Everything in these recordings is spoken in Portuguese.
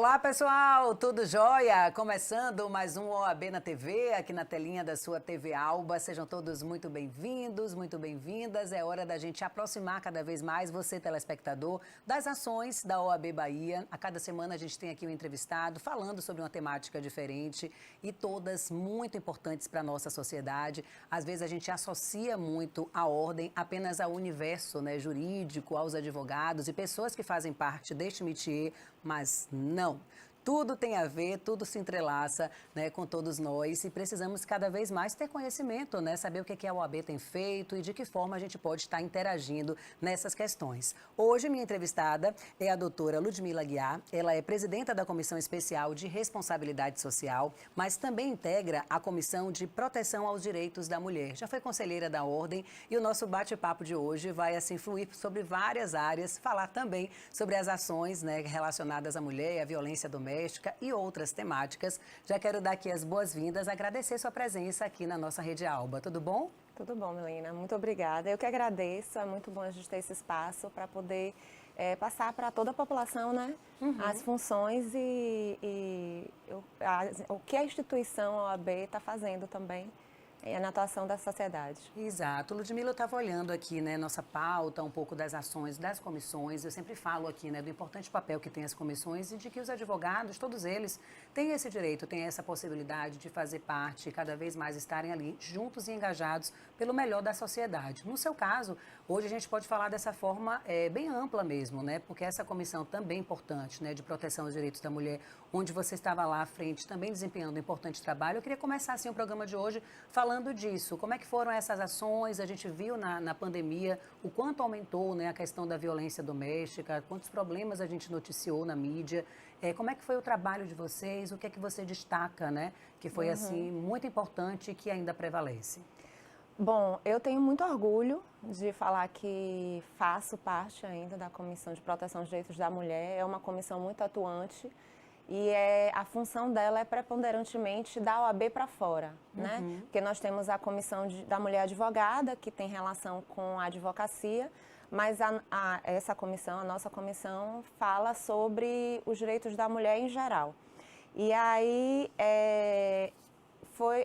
Olá, pessoal, tudo jóia? Começando mais um OAB na TV, aqui na telinha da sua TV Alba. Sejam todos muito bem-vindos, muito bem-vindas. É hora da gente aproximar cada vez mais você, telespectador, das ações da OAB Bahia. A cada semana a gente tem aqui um entrevistado falando sobre uma temática diferente e todas muito importantes para a nossa sociedade. Às vezes a gente associa muito a ordem apenas ao universo, né, jurídico, aos advogados e pessoas que fazem parte deste métier, mas não. Tudo tem a ver, tudo se entrelaça, né, com todos nós e precisamos cada vez mais ter conhecimento, né, saber o que a OAB tem feito e de que forma a gente pode estar interagindo nessas questões. Hoje, minha entrevistada é a doutora Ludmila Aguiar. Ela é presidenta da Comissão Especial de Responsabilidade Social, mas também integra a Comissão de Proteção aos Direitos da Mulher. Já foi conselheira da Ordem e o nosso bate-papo de hoje vai, assim, fluir sobre várias áreas, falar também sobre as ações, né, relacionadas à mulher e à violência doméstica e outras temáticas. Já quero dar aqui as boas-vindas, agradecer sua presença aqui na nossa Rede Alba. Tudo bom? Tudo bom, Milena. Muito obrigada. Eu que agradeço. É muito bom a gente ter esse espaço para poder passar para toda a população, né? As funções o que a instituição OAB está fazendo também na atuação da sociedade. Exato. Ludmila, eu estava olhando aqui, né, nossa pauta, um pouco das ações das comissões. Eu sempre falo aqui, né, do importante papel que tem as comissões e de que os advogados, todos eles, têm esse direito, têm essa possibilidade de fazer parte e cada vez mais estarem ali juntos e engajados pelo melhor da sociedade. No seu caso, hoje a gente pode falar dessa forma bem ampla mesmo, né, porque essa comissão também é importante, né, de proteção aos direitos da mulher, onde você estava lá à frente, também desempenhando um importante trabalho. Eu queria começar, assim, o programa de hoje falando disso. Como é que foram essas ações? A gente viu na pandemia o quanto aumentou, né, a questão da violência doméstica, quantos problemas a gente noticiou na mídia. Como é que foi o trabalho de vocês? O que é que você destaca, né, que foi assim muito importante e que ainda prevalece? Bom, eu tenho muito orgulho de falar que faço parte ainda da Comissão de Proteção aos Direitos da Mulher. É uma comissão muito atuante. E a função dela é preponderantemente da OAB para fora, né? Porque nós temos a Comissão da Mulher Advogada, que tem relação com a advocacia, mas essa comissão, a nossa comissão, fala sobre os direitos da mulher em geral. E aí,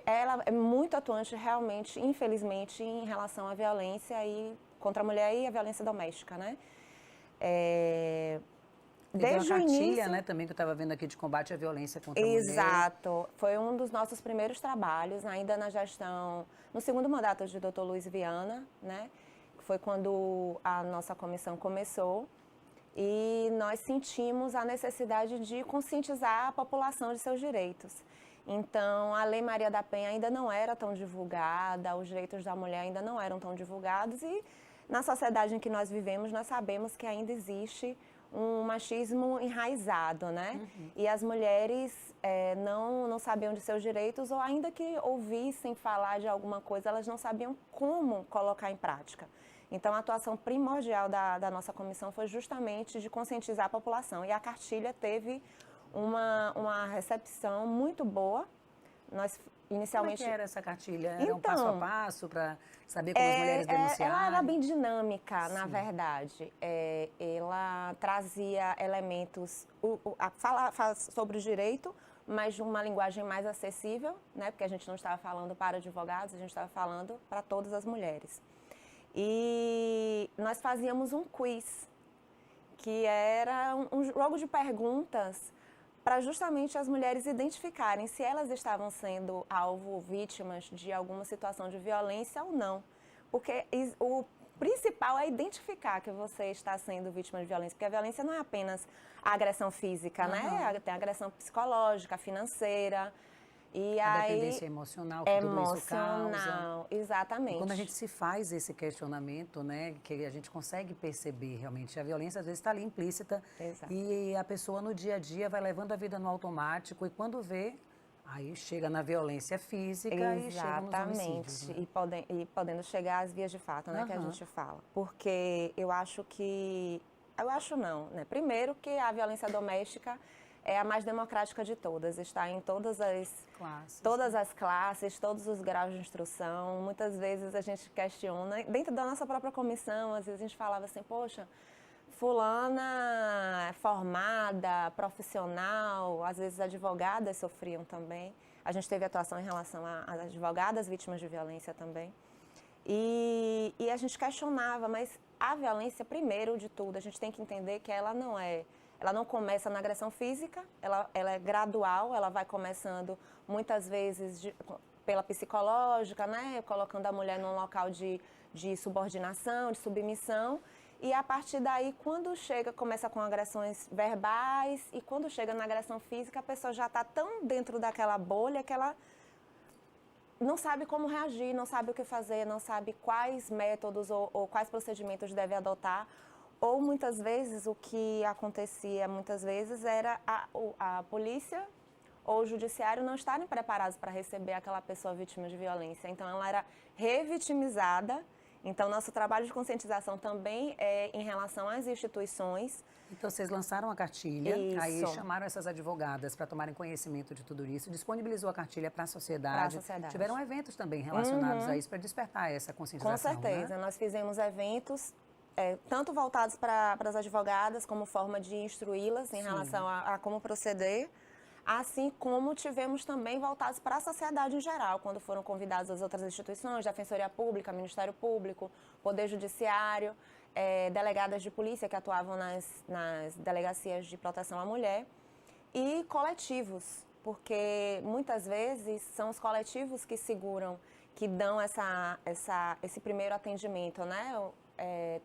ela é muito atuante realmente, infelizmente, em relação à violência contra a mulher e a violência doméstica, né? Desde uma cartilha, né, também que eu estava vendo aqui de combate à violência contra a mulher. Exato. Foi um dos nossos primeiros trabalhos, ainda na gestão, no segundo mandato de Dr. Luiz Viana, né? Foi quando a nossa comissão começou e nós sentimos a necessidade de conscientizar a população de seus direitos. Então, a Lei Maria da Penha ainda não era tão divulgada, os direitos da mulher ainda não eram tão divulgados e na sociedade em que nós vivemos, nós sabemos que ainda existe um machismo enraizado, né? E as mulheres não sabiam de seus direitos ou ainda que ouvissem falar de alguma coisa, elas não sabiam como colocar em prática. Então, a atuação primordial da nossa comissão foi justamente de conscientizar a população. E a cartilha teve uma recepção muito boa. Nós inicialmente... Como é que era essa cartilha? Era um passo a passo para saber como as mulheres denunciarem? Ela era bem dinâmica, na verdade. Ela trazia elementos, fala sobre o direito, mas de uma linguagem mais acessível, né? Porque a gente não estava falando para advogados, a gente estava falando para todas as mulheres. E nós fazíamos um quiz, que era um jogo de perguntas para justamente as mulheres identificarem se elas estavam sendo alvo, vítimas de alguma situação de violência ou não. Porque o principal é identificar que você está sendo vítima de violência, porque a violência não é apenas a agressão física, né? Tem a agressão psicológica, financeira. E a dependência emocional que tudo isso causa. Exatamente. E quando a gente se faz esse questionamento, né, que a gente consegue perceber realmente, a violência às vezes está ali implícita. Exato. E a pessoa no dia a dia vai levando a vida no automático e quando vê, aí chega na violência física e chega nos homicídios. Né? E podendo chegar às vias de fato, né, que a gente fala. Porque eu acho não, né? Primeiro que a violência doméstica é a mais democrática de todas, está em todas as classes, todos os graus de instrução. Muitas vezes a gente questiona, dentro da nossa própria comissão, às vezes a gente falava assim, poxa, fulana formada, profissional, às vezes advogadas sofriam também. A gente teve atuação em relação às advogadas vítimas de violência também. E a gente questionava, mas a violência, primeiro de tudo, a gente tem que entender que ela não começa na agressão física, ela é gradual, ela vai começando muitas vezes pela psicológica, né? Colocando a mulher num local de subordinação, de submissão. E a partir daí, quando começa com agressões verbais e quando chega na agressão física, a pessoa já está tão dentro daquela bolha que ela não sabe como reagir, não sabe o que fazer, não sabe quais métodos ou quais procedimentos deve adotar. Ou muitas vezes o que acontecia era a polícia ou o judiciário não estarem preparados para receber aquela pessoa vítima de violência. Então ela era revitimizada. Então, nosso trabalho de conscientização também é em relação às instituições. Então, vocês lançaram a cartilha, Isso. Aí chamaram essas advogadas para tomarem conhecimento de tudo isso, disponibilizou a cartilha para a sociedade. Tiveram eventos também relacionados a isso para despertar essa conscientização. Com certeza, né? Nós fizemos eventos tanto voltados para as advogadas como forma de instruí-las em relação a como proceder, assim como tivemos também voltados para a sociedade em geral, quando foram convidadas as outras instituições, Defensoria Pública, Ministério Público, Poder Judiciário, delegadas de polícia que atuavam nas delegacias de proteção à mulher e coletivos, porque muitas vezes são os coletivos que seguram, que dão esse primeiro atendimento, né?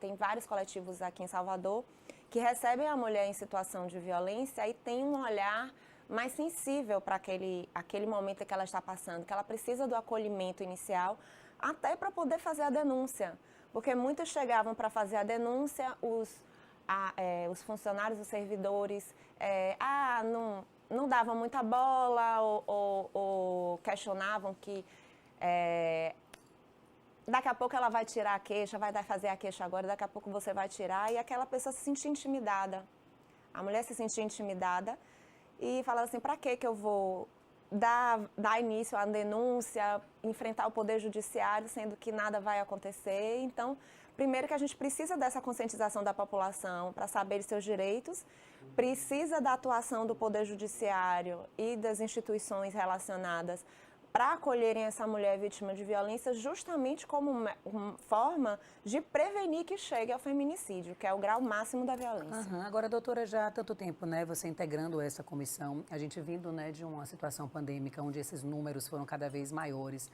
Tem vários coletivos aqui em Salvador que recebem a mulher em situação de violência e tem um olhar mais sensível para aquele momento que ela está passando, que ela precisa do acolhimento inicial, até para poder fazer a denúncia. Porque muitos chegavam para fazer a denúncia, os funcionários, os servidores, não davam muita bola ou questionavam que daqui a pouco ela vai tirar a queixa, vai fazer a queixa agora, daqui a pouco você vai tirar, e aquela pessoa se sentia intimidada. A mulher se sentia intimidada e falava assim, para que eu vou dar início à denúncia, enfrentar o Poder Judiciário, sendo que nada vai acontecer. Então, primeiro que a gente precisa dessa conscientização da população para saber de seus direitos, precisa da atuação do Poder Judiciário e das instituições relacionadas para acolherem essa mulher vítima de violência justamente como uma forma de prevenir que chegue ao feminicídio, que é o grau máximo da violência. Agora, doutora, já há tanto tempo, né, você integrando essa comissão, a gente vindo, né, de uma situação pandêmica onde esses números foram cada vez maiores,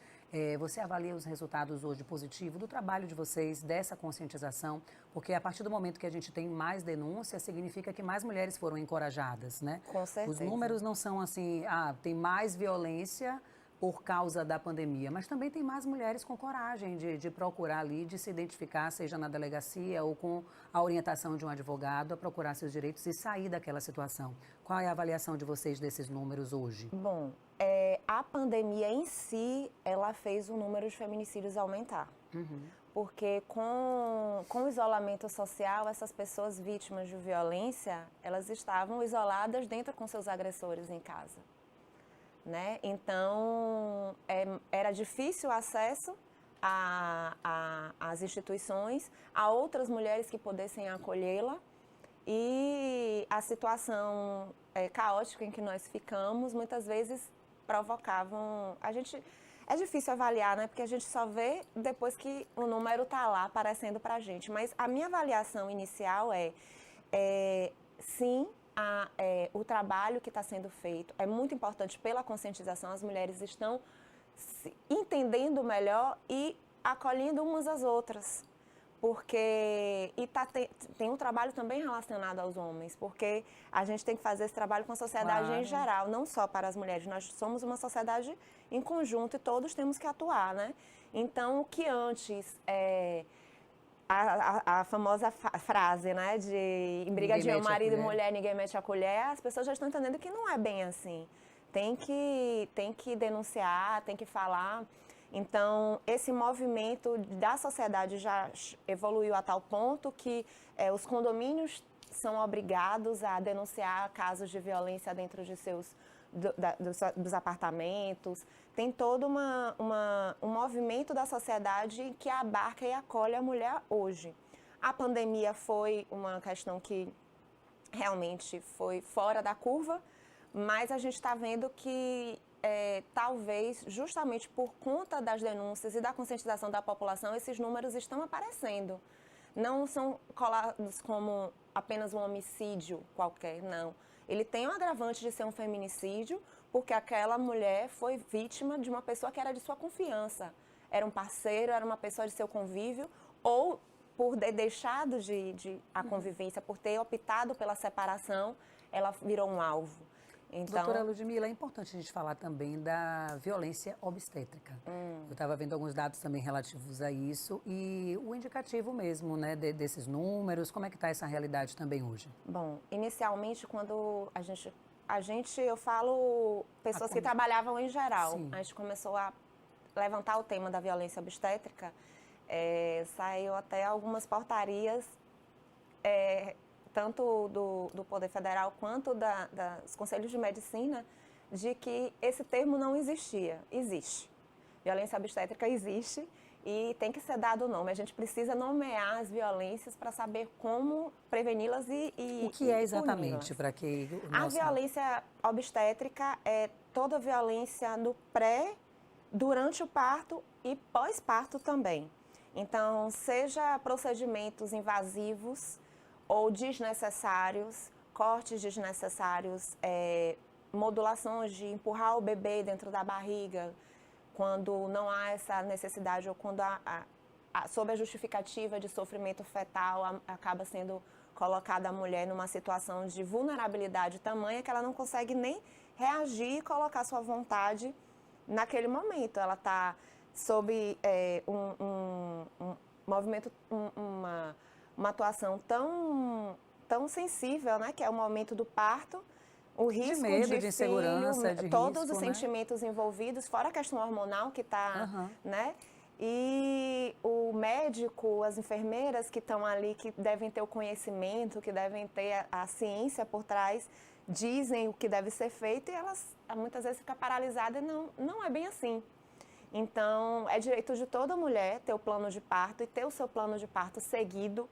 você avalia os resultados hoje positivos do trabalho de vocês, dessa conscientização, porque a partir do momento que a gente tem mais denúncias, significa que mais mulheres foram encorajadas, né? Com certeza. Os números não são assim, tem mais violência por causa da pandemia, mas também tem mais mulheres com coragem de procurar ali, de se identificar, seja na delegacia ou com a orientação de um advogado, a procurar seus direitos e sair daquela situação. Qual é a avaliação de vocês desses números hoje? Bom, a pandemia em si, ela fez o número de feminicídios aumentar. Porque com o isolamento social, essas pessoas vítimas de violência, elas estavam isoladas dentro com seus agressores em casa. Né? Então, era difícil o acesso às instituições, a outras mulheres que pudessem acolhê-la e a situação caótica em que nós ficamos, muitas vezes provocavam... É difícil avaliar, né? Porque a gente só vê depois que o número está lá aparecendo para a gente, mas a minha avaliação inicial sim, o trabalho que está sendo feito é muito importante pela conscientização, as mulheres estão se entendendo melhor e acolhendo umas às outras, porque tem um trabalho também relacionado aos homens, porque a gente tem que fazer esse trabalho com a sociedade em geral, não só para as mulheres, nós somos uma sociedade em conjunto e todos temos que atuar, né? Então, o que antes a famosa frase, né, de em briga de marido e mulher, ninguém mete a colher, as pessoas já estão entendendo que não é bem assim. Tem que denunciar, tem que falar. Então, esse movimento da sociedade já evoluiu a tal ponto que os condomínios são obrigados a denunciar casos de violência dentro de dos apartamentos. Tem todo um movimento da sociedade que abarca e acolhe a mulher hoje. A pandemia foi uma questão que realmente foi fora da curva, mas a gente está vendo que talvez justamente por conta das denúncias e da conscientização da população, esses números estão aparecendo. Não são colados como apenas um homicídio qualquer, não. Ele tem um agravante de ser um feminicídio, porque aquela mulher foi vítima de uma pessoa que era de sua confiança. Era um parceiro, era uma pessoa de seu convívio, ou por ter deixado a convivência, por ter optado pela separação, ela virou um alvo. Então, doutora Ludmila, é importante a gente falar também da violência obstétrica. Eu estava vendo alguns dados também relativos a isso e o indicativo mesmo, né, desses números, como é que está essa realidade também hoje? Bom, inicialmente quando eu falo pessoas que trabalhavam em geral, Sim. a gente começou a levantar o tema da violência obstétrica, saiu até algumas portarias, tanto do Poder Federal quanto dos Conselhos de Medicina, de que esse termo não existia. Existe. Violência obstétrica existe e tem que ser dado o nome. A gente precisa nomear as violências para saber como preveni-las e o que é exatamente para que a violência obstétrica é toda violência no durante o parto e pós-parto também. Então, seja procedimentos invasivos ou desnecessários, cortes desnecessários, modulações de empurrar o bebê dentro da barriga, quando não há essa necessidade ou quando sob a justificativa de sofrimento fetal, acaba sendo colocada a mulher numa situação de vulnerabilidade tamanha que ela não consegue nem reagir e colocar sua vontade naquele momento. Ela está sob um movimento, uma atuação tão sensível, né, que é o momento do parto, o risco de medo, de insegurança, de todos risco, os sentimentos envolvidos, fora a questão hormonal que está, né? E o médico, as enfermeiras que estão ali, que devem ter o conhecimento, que devem ter a ciência por trás, dizem o que deve ser feito e elas muitas vezes ficam paralisadas. Não é bem assim. Então, é direito de toda mulher ter o plano de parto e ter o seu plano de parto seguido,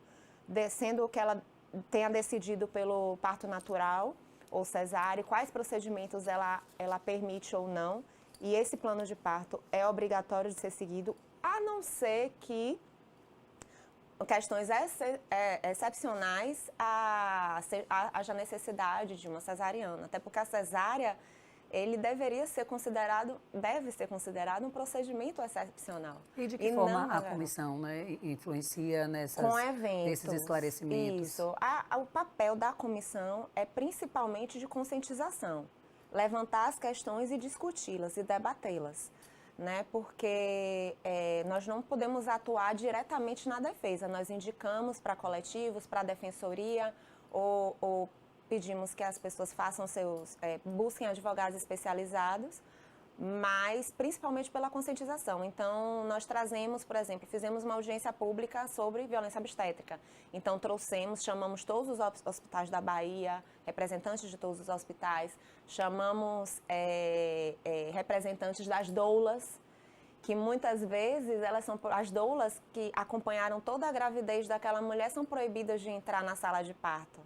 sendo o que ela tenha decidido pelo parto natural ou cesárea, quais procedimentos ela permite ou não. E esse plano de parto é obrigatório de ser seguido, a não ser que questões excepcionais haja necessidade de uma cesariana. Até porque a cesárea, ele deve ser considerado um procedimento excepcional. E de que forma a comissão, né, influencia nesses esclarecimentos? Isso. O papel da comissão é principalmente de conscientização. Levantar as questões e discuti-las e debatê-las. Né? Porque nós não podemos atuar diretamente na defesa. Nós indicamos para coletivos, para a defensoria ou pedimos que as pessoas busquem advogados especializados, mas principalmente pela conscientização. Então, nós trazemos, por exemplo, fizemos uma audiência pública sobre violência obstétrica. Então, chamamos todos os hospitais da Bahia, representantes de todos os hospitais, chamamos representantes das doulas, que muitas vezes as doulas que acompanharam toda a gravidez daquela mulher são proibidas de entrar na sala de parto.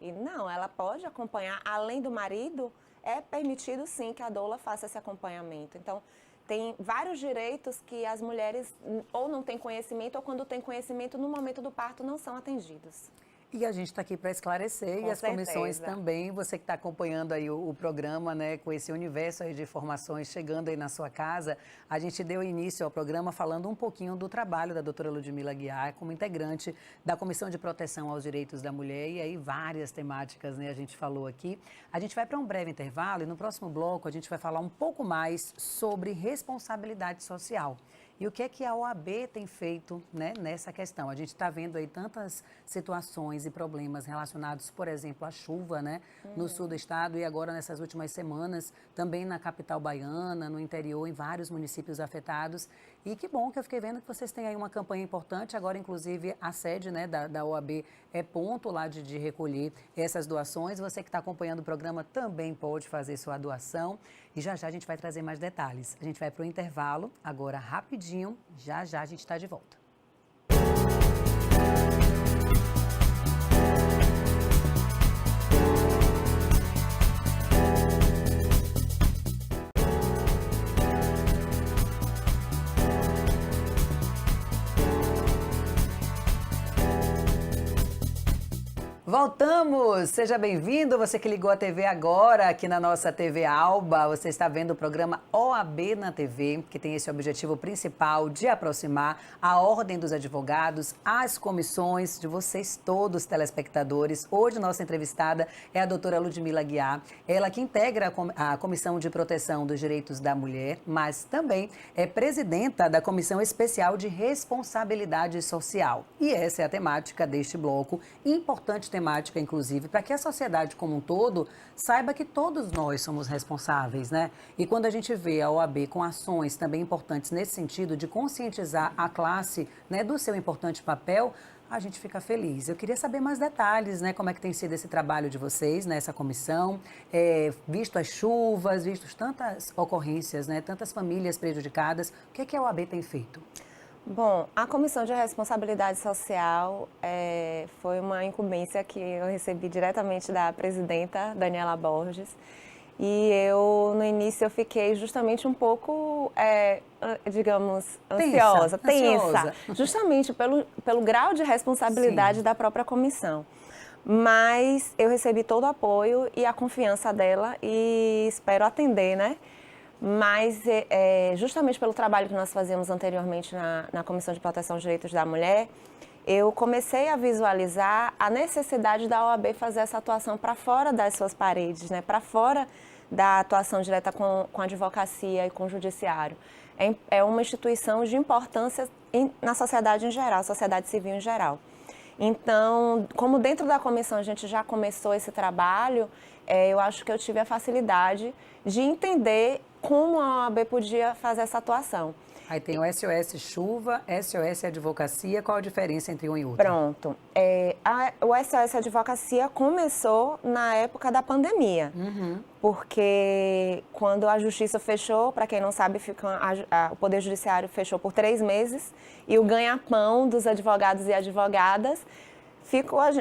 E não, ela pode acompanhar, além do marido, é permitido sim que a doula faça esse acompanhamento. Então, tem vários direitos que as mulheres ou não têm conhecimento, ou quando têm conhecimento, no momento do parto, não são atendidos. E a gente está aqui para esclarecer, e as comissões também, você que está acompanhando aí o programa, né, com esse universo aí de informações chegando aí na sua casa, a gente deu início ao programa falando um pouquinho do trabalho da doutora Ludmila Aguiar, como integrante da Comissão de Proteção aos Direitos da Mulher, e aí várias temáticas, né, a gente falou aqui. A gente vai para um breve intervalo e no próximo bloco a gente vai falar um pouco mais sobre responsabilidade social. E o que é que a OAB tem feito, né, nessa questão? A gente está vendo aí tantas situações e problemas relacionados, por exemplo, à chuva, né, no sul do estado e agora nessas últimas semanas também na capital baiana, no interior, em vários municípios afetados. E que bom que eu fiquei vendo que vocês têm aí uma campanha importante. Agora, inclusive, a sede, né, da OAB é ponto lá de recolher essas doações. Você que está acompanhando o programa também pode fazer sua doação. E já a gente vai trazer mais detalhes. A gente vai para o intervalo, agora rapidinho, já a gente está de volta. Voltamos! Seja bem-vindo, você que ligou a TV agora, aqui na nossa TV Alba. Você está vendo o programa OAB na TV, que tem esse objetivo principal de aproximar a Ordem dos Advogados às comissões de vocês todos, telespectadores. Hoje, nossa entrevistada é a doutora Ludmila Guiar, ela que integra a Comissão de Proteção dos Direitos da Mulher, mas também é presidenta da Comissão Especial de Responsabilidade Social. E essa é a temática deste bloco, importante temática, inclusive, para que a sociedade como um todo saiba que todos nós somos responsáveis, né? E quando a gente vê a OAB com ações também importantes nesse sentido de conscientizar a classe, né, do seu importante papel, a gente fica feliz. Eu queria saber mais detalhes, né? Como é que tem sido esse trabalho de vocês nessa comissão, visto as chuvas, visto tantas ocorrências, né? Tantas famílias prejudicadas. O que é que a OAB tem feito? Bom, a Comissão de Responsabilidade Social foi uma incumbência que eu recebi diretamente da presidenta, Daniela Borges. E eu, no início, eu fiquei justamente um pouco, digamos, ansiosa, tensa, justamente pelo grau de responsabilidade da própria comissão. Mas eu recebi todo o apoio e a confiança dela e espero atender, né? Mas, justamente pelo trabalho que nós fazíamos anteriormente na Comissão de Proteção dos Direitos da Mulher, eu comecei a visualizar a necessidade da OAB fazer essa atuação para fora das suas paredes, né? Para fora da atuação direta com a advocacia e com o judiciário. É uma instituição de importância na sociedade em geral, sociedade civil em geral. Então, como dentro da comissão a gente já começou esse trabalho, eu acho que eu tive a facilidade de entender como a OAB podia fazer essa atuação. Aí tem o SOS Chuva, SOS Advocacia, qual a diferença entre um e outro? Pronto. O SOS Advocacia começou na época da pandemia, porque quando a Justiça fechou, para quem não sabe, o Poder Judiciário fechou por 3 meses e o ganha-pão dos advogados e advogadas,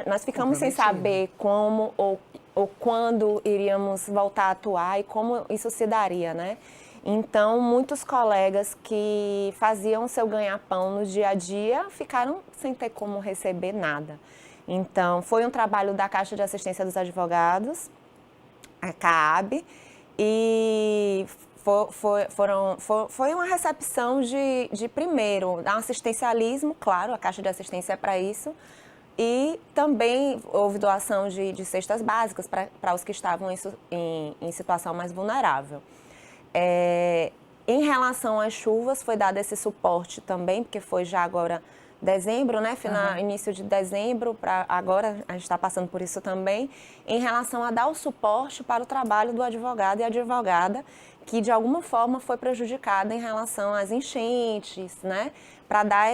nós ficamos sem saber como ou quando iríamos voltar a atuar e como isso se daria, né? Então, muitos colegas que faziam seu ganha-pão no dia a dia ficaram sem ter como receber nada. Então, foi um trabalho da Caixa de Assistência dos Advogados, a CAAB, e foi uma recepção de primeiro, um assistencialismo, claro, a Caixa de Assistência é para isso, e também houve doação de cestas básicas para os que estavam em situação mais vulnerável. Em relação às chuvas, foi dado esse suporte também, porque foi já agora dezembro, né? Início de dezembro, para agora a gente está passando por isso também, em relação a dar o suporte para o trabalho do advogado e advogada, que de alguma forma foi prejudicada em relação às enchentes, né? Para dar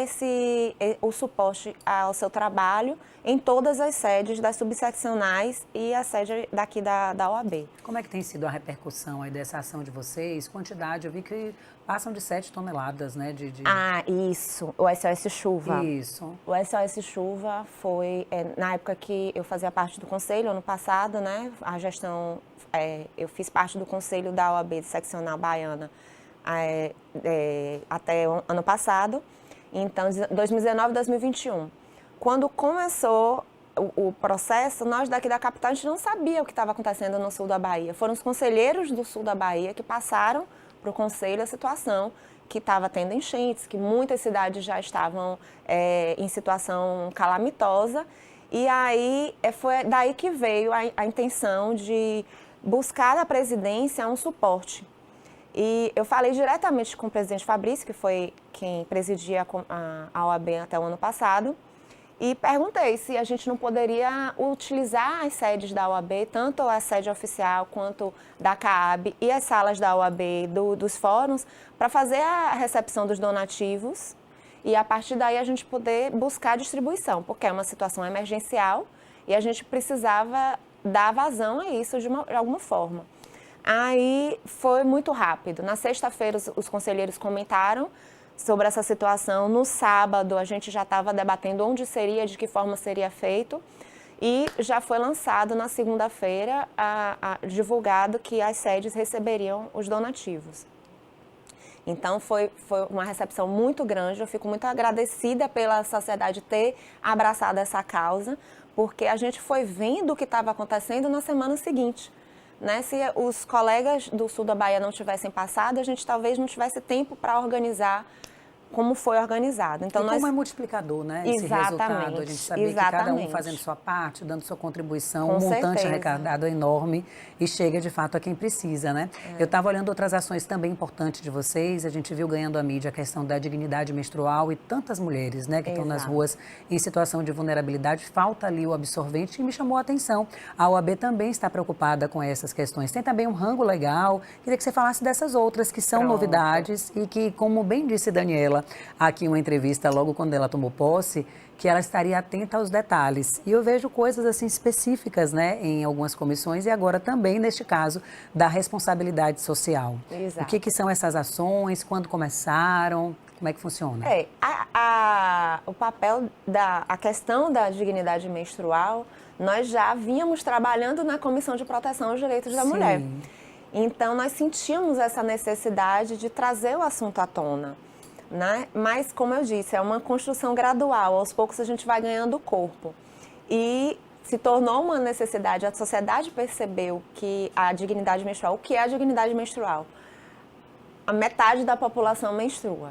o suporte ao seu trabalho em todas as sedes das subseccionais e a sede daqui da OAB. Como é que tem sido a repercussão aí dessa ação de vocês? Quantidade, eu vi que passam de 7 toneladas, né? Ah, isso, o SOS Chuva. Isso. O SOS Chuva foi, na época que eu fazia parte do conselho, ano passado, né? A gestão, eu fiz parte do conselho da OAB seccional baiana até o ano passado. Então, 2019 e 2021. Quando começou o processo, nós daqui da capital, a gente não sabia o que estava acontecendo no sul da Bahia. Foram os conselheiros do sul da Bahia que passaram para o conselho a situação que estava tendo enchentes, que muitas cidades já estavam em situação calamitosa. E aí, foi daí que veio a intenção de buscar da presidência um suporte. E eu falei diretamente com o presidente Fabrício, que foi quem presidia a OAB até o ano passado, e perguntei se a gente não poderia utilizar as sedes da OAB, tanto a sede oficial quanto da CAAB e as salas da OAB dos fóruns, para fazer a recepção dos donativos e a partir daí a gente poder buscar a distribuição, porque é uma situação emergencial e a gente precisava dar vazão a isso de alguma forma. Aí foi muito rápido. Na sexta-feira, os conselheiros comentaram sobre essa situação. No sábado, a gente já estava debatendo onde seria, de que forma seria feito. E já foi lançado na segunda-feira, divulgado que as sedes receberiam os donativos. Então, foi uma recepção muito grande. Eu fico muito agradecida pela sociedade ter abraçado essa causa, porque a gente foi vendo o que estava acontecendo na semana seguinte. Né? Se os colegas do sul da Bahia não tivessem passado, a gente talvez não tivesse tempo para organizar como foi organizado. Então, como é multiplicador, né? Esse resultado, a gente saber que cada um fazendo sua parte, dando sua contribuição, um montante arrecadado enorme e chega de fato a quem precisa, né? Eu estava olhando outras ações também importantes de vocês, a gente viu ganhando a mídia a questão da dignidade menstrual e tantas mulheres, né, que estão nas ruas em situação de vulnerabilidade, falta ali o absorvente e me chamou a atenção. A OAB também está preocupada com essas questões. Tem também um rango legal, queria que você falasse dessas outras que são novidades e que, como bem disse Daniela, aqui uma entrevista logo quando ela tomou posse, que ela estaria atenta aos detalhes. E eu vejo coisas assim específicas, né, em algumas comissões e agora também, neste caso, da responsabilidade social. Exato. O que são essas ações, quando começaram, como é que funciona? O papel a questão da dignidade menstrual, nós já vínhamos trabalhando na Comissão de Proteção aos Direitos da Mulher. Então, nós sentimos essa necessidade de trazer o assunto à tona. Né? Mas, como eu disse, é uma construção gradual, aos poucos a gente vai ganhando corpo. E se tornou uma necessidade, a sociedade percebeu que a dignidade menstrual, o que é a dignidade menstrual? A metade da população menstrua.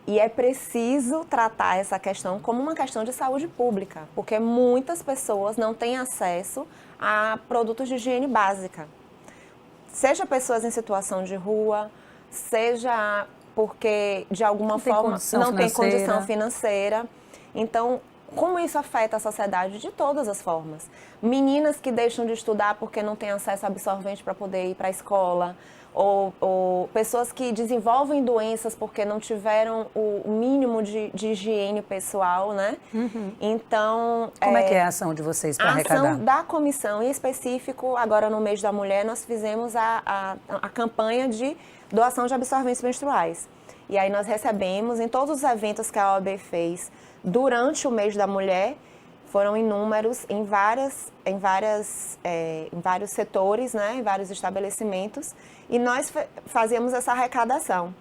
E é preciso tratar essa questão como uma questão de saúde pública, porque muitas pessoas não têm acesso a produtos de higiene básica. Seja pessoas em situação de rua, seja porque, de alguma forma, não tem condição financeira. Então, como isso afeta a sociedade? De todas as formas. Meninas que deixam de estudar porque não têm acesso a absorvente para poder ir para a escola, ou pessoas que desenvolvem doenças porque não tiveram o mínimo de higiene pessoal, né? Então... Como é que é a ação de vocês para arrecadar? A ação da comissão, em específico, agora no mês da mulher, nós fizemos a campanha de doação de absorventes menstruais. E aí nós recebemos, em todos os eventos que a OAB fez durante o mês da mulher, foram inúmeros em vários setores, né, em vários estabelecimentos, e nós fazíamos essa arrecadação.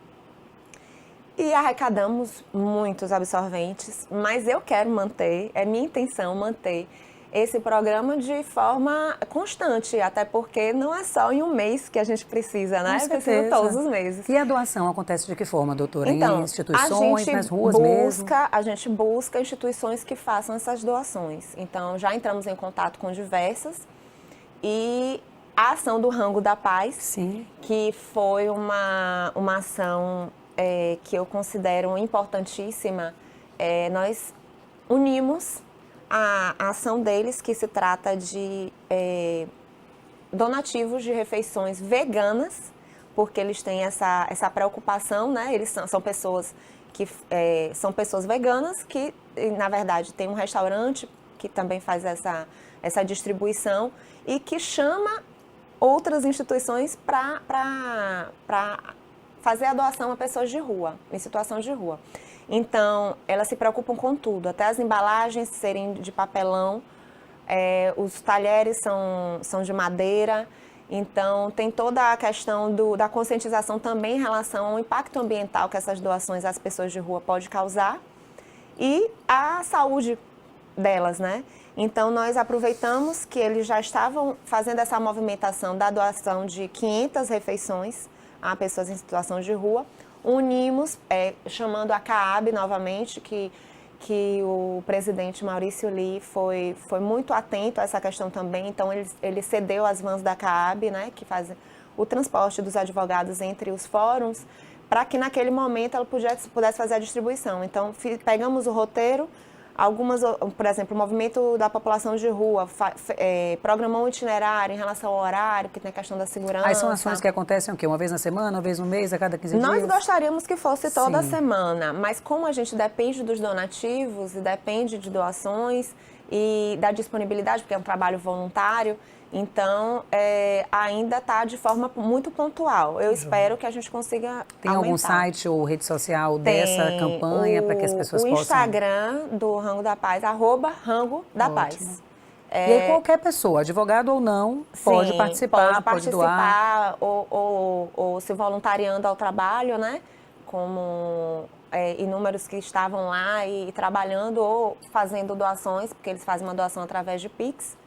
E arrecadamos muitos absorventes, mas eu quero manter, é minha intenção manter esse programa de forma constante, até porque não é só em um mês que a gente precisa, né? Precisa todos os meses. E a doação acontece de que forma, doutora? Então, em instituições, nas ruas mesmo? A gente busca instituições que façam essas doações. Então, já entramos em contato com diversas e a ação do Rango da Paz, que foi uma ação que eu considero importantíssima, nós unimos a ação deles, que se trata de donativos de refeições veganas, porque eles têm essa preocupação, né? Eles são pessoas que são pessoas veganas que, na verdade, tem um restaurante que também faz essa distribuição e que chama outras instituições para fazer a doação a pessoas de rua, em situação de rua. Então, elas se preocupam com tudo, até as embalagens serem de papelão, os talheres são de madeira. Então, tem toda a questão da conscientização também em relação ao impacto ambiental que essas doações às pessoas de rua podem causar e a saúde delas, né? Então, nós aproveitamos que eles já estavam fazendo essa movimentação da doação de 500 refeições a pessoas em situação de rua. Unimos, chamando a CAAB novamente, que o presidente Maurício Lee foi muito atento a essa questão também. Então, ele cedeu as vans da CAAB, né, que fazem o transporte dos advogados entre os fóruns, para que naquele momento ela pudesse fazer a distribuição. Então, pegamos o roteiro, por exemplo, o movimento da população de rua programou um itinerário em relação ao horário, que tem a questão da segurança. Aí são ações que acontecem o quê? Uma vez na semana, uma vez no mês, a cada 15 dias? Nós gostaríamos que fosse toda semana, mas como a gente depende dos donativos e depende de doações e da disponibilidade, porque é um trabalho voluntário, então ainda está de forma muito pontual. Eu espero que a gente consiga Tem aumentar. Algum site ou rede social dessa campanha para que as pessoas possam... O Instagram do Rango da Paz, @Rango da Paz. E aí qualquer pessoa, advogado ou não, pode participar, pode doar. Ou se voluntariando ao trabalho, né? Como inúmeros que estavam lá e trabalhando ou fazendo doações, porque eles fazem uma doação através de Pix.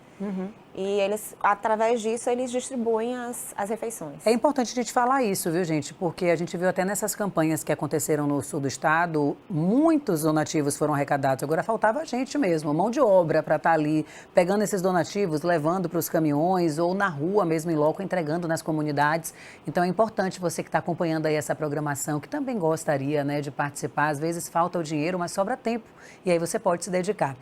E eles, através disso, eles distribuem as refeições. É importante a gente falar isso, viu, gente? Porque a gente viu até nessas campanhas que aconteceram no sul do estado, muitos donativos foram arrecadados. Agora faltava a gente mesmo, mão de obra para estar ali, pegando esses donativos, levando para os caminhões ou na rua mesmo, em loco, entregando nas comunidades. Então é importante você que está acompanhando aí essa programação, que também gostaria, né, de participar. Às vezes falta o dinheiro, mas sobra tempo. E aí você pode se dedicar.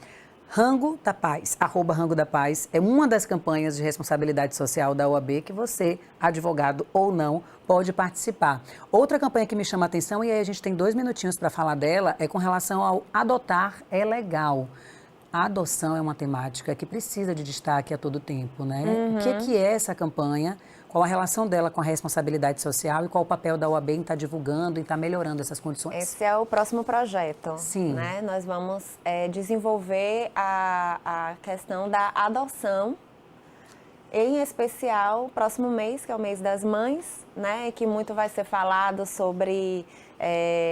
Rango da Paz, @Rango da Paz, é uma das campanhas de responsabilidade social da OAB que você, advogado ou não, pode participar. Outra campanha que me chama a atenção, e aí a gente tem 2 minutinhos para falar dela, é com relação ao adotar é legal. A adoção é uma temática que precisa de destaque a todo tempo, né? O que é essa campanha? Qual a relação dela com a responsabilidade social e qual o papel da OAB em estar divulgando e estar melhorando essas condições? Esse é o próximo projeto. Sim. Né? Nós vamos desenvolver a questão da adoção, em especial próximo mês, que é o mês das mães, né? Que muito vai ser falado sobre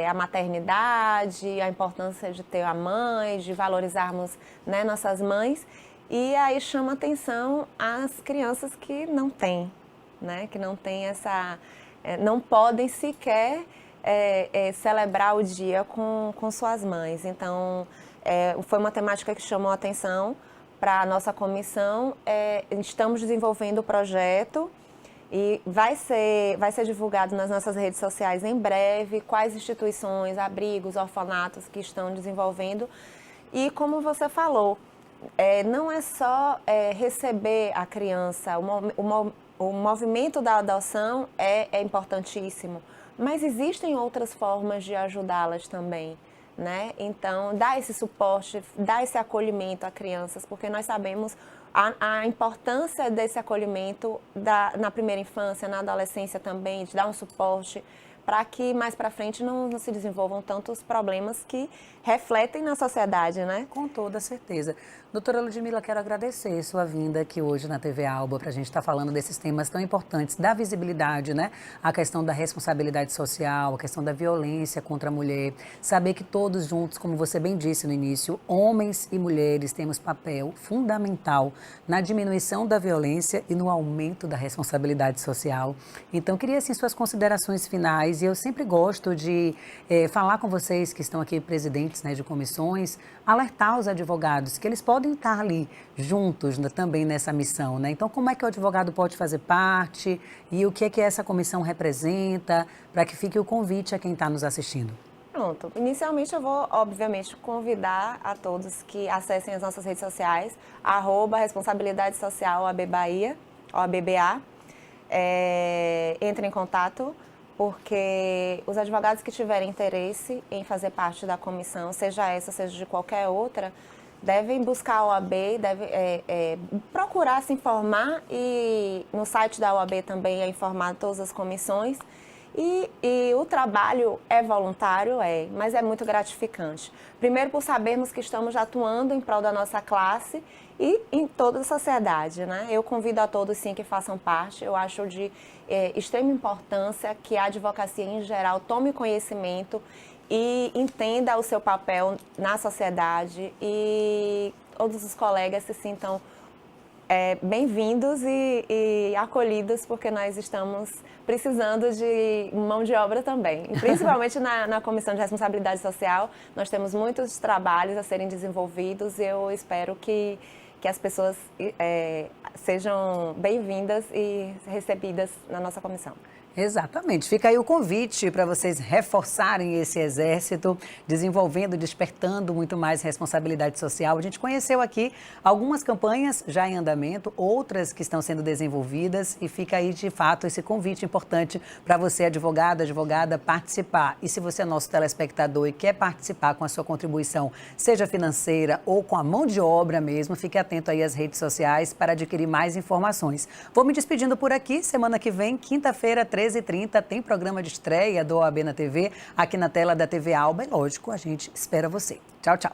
a maternidade, a importância de ter a mãe, de valorizarmos, né, nossas mães. E aí chama atenção as crianças que não têm. Né, que não tem não podem sequer celebrar o dia com suas mães. Então, foi uma temática que chamou a atenção para a nossa comissão. Estamos desenvolvendo o projeto e vai ser divulgado nas nossas redes sociais em breve quais instituições, abrigos, orfanatos que estão desenvolvendo. E como você falou, não é só receber a criança, o movimento da adoção é importantíssimo, mas existem outras formas de ajudá-las também, né? Então, dar esse suporte, dar esse acolhimento a crianças, porque nós sabemos a importância desse acolhimento na primeira infância, na adolescência também, de dar um suporte para que mais para frente não se desenvolvam tantos problemas que refletem na sociedade, né? Com toda certeza. Doutora Ludmila, quero agradecer sua vinda aqui hoje na TV Alba para a gente estar falando desses temas tão importantes, da visibilidade, né? A questão da responsabilidade social, a questão da violência contra a mulher. Saber que todos juntos, como você bem disse no início, homens e mulheres temos papel fundamental na diminuição da violência e no aumento da responsabilidade social. Então, queria, assim, suas considerações finais. E eu sempre gosto de falar com vocês que estão aqui, presidentes, né, de comissões, alertar os advogados que eles podem estar ali juntos, né, também nessa missão, né? Então, como é que o advogado pode fazer parte e o que é que essa comissão representa, para que fique o convite a quem está nos assistindo? Pronto. Inicialmente, eu vou, obviamente, convidar a todos que acessem as nossas redes sociais, @Responsabilidade Social OAB Bahia, OABBA, entre em contato, porque os advogados que tiverem interesse em fazer parte da comissão, seja essa, seja de qualquer outra, devem buscar a OAB, devem procurar se informar, e no site da OAB também é informado todas as comissões. E o trabalho é voluntário, mas é muito gratificante. Primeiro, por sabermos que estamos atuando em prol da nossa classe e em toda a sociedade, né? Eu convido a todos, sim, que façam parte. Eu acho de extrema importância que a advocacia, em geral, tome conhecimento e entenda o seu papel na sociedade, e todos os colegas se sintam bem-vindos e acolhidos, porque nós estamos precisando de mão de obra também. E principalmente na Comissão de Responsabilidade Social, nós temos muitos trabalhos a serem desenvolvidos, e eu espero que as pessoas sejam bem-vindas e recebidas na nossa comissão. Exatamente. Fica aí o convite para vocês reforçarem esse exército, desenvolvendo, despertando muito mais responsabilidade social. A gente conheceu aqui algumas campanhas já em andamento, outras que estão sendo desenvolvidas, e fica aí, de fato, esse convite importante para você, advogada, participar. E se você é nosso telespectador e quer participar com a sua contribuição, seja financeira ou com a mão de obra mesmo, fique atento aí às redes sociais para adquirir mais informações. Vou me despedindo por aqui. Semana que vem, quinta-feira, 13h30, tem programa de estreia do OAB na TV, aqui na tela da TV Alba. E, lógico, a gente espera você. Tchau, tchau.